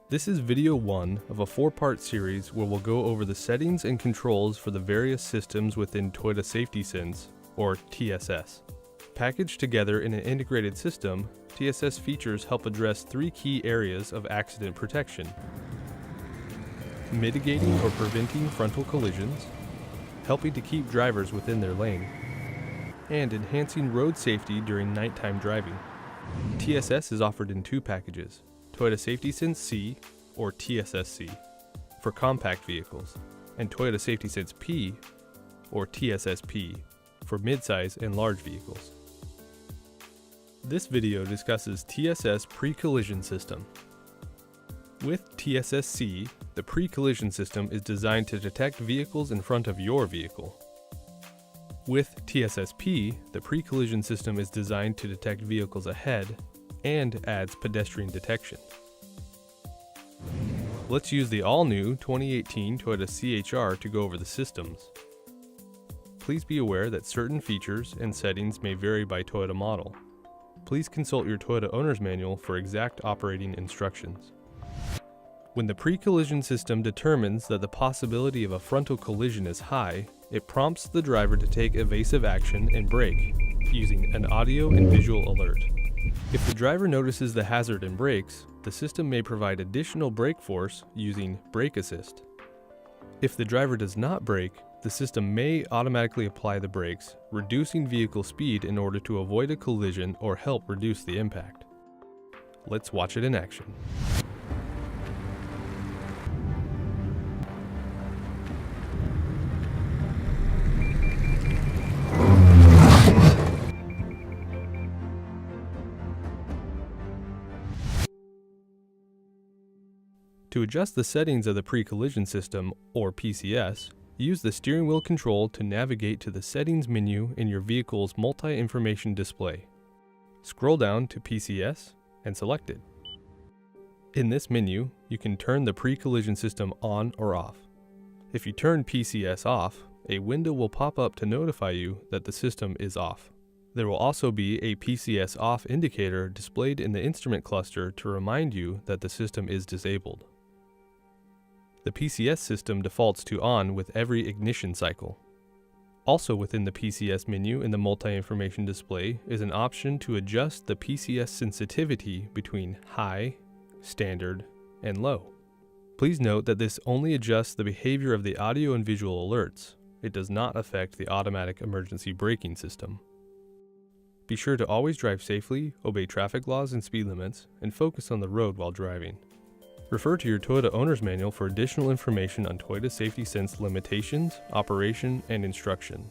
This is video 1 of a 4-part series where we'll go over the settings and controls for the various systems within Toyota Safety Sense, or TSS. Packaged together in an integrated system, TSS features help address 3 key areas of accident protection: mitigating or preventing frontal collisions, helping to keep drivers within their lane, and enhancing road safety during nighttime driving. TSS is offered in 2 packages: Toyota Safety Sense C, or TSSC, for compact vehicles, and Toyota Safety Sense P, or TSSP, for midsize and large vehicles. This video discusses TSS pre-collision system. With TSSC, the pre-collision system is designed to detect vehicles in front of your vehicle. With TSSP, the pre-collision system is designed to detect vehicles ahead and adds pedestrian detection. Let's use the all-new 2018 Toyota CHR to go over the systems. Please be aware that certain features and settings may vary by Toyota model. Please consult your Toyota Owner's Manual for exact operating instructions. When the pre-collision system determines that the possibility of a frontal collision is high, it prompts the driver to take evasive action and brake, using an audio and visual alert. If the driver notices the hazard and brakes, the system may provide additional brake force using brake assist. If the driver does not brake, the system may automatically apply the brakes, reducing vehicle speed in order to avoid a collision or help reduce the impact. Let's watch it in action. To adjust the settings of the pre-collision system, or PCS, use the steering wheel control to navigate to the settings menu in your vehicle's multi-information display. Scroll down to PCS and select it. In this menu, you can turn the pre-collision system on or off. If you turn PCS off, a window will pop up to notify you that the system is off. There will also be a PCS off indicator displayed in the instrument cluster to remind you that the system is disabled. The PCS system defaults to on with every ignition cycle. Also within the PCS menu in the multi-information display is an option to adjust the PCS sensitivity between high, standard, and low. Please note that this only adjusts the behavior of the audio and visual alerts. It does not affect the automatic emergency braking system. Be sure to always drive safely, obey traffic laws and speed limits, and focus on the road while driving. Refer to your Toyota Owner's Manual for additional information on Toyota Safety Sense limitations, operation, and instruction.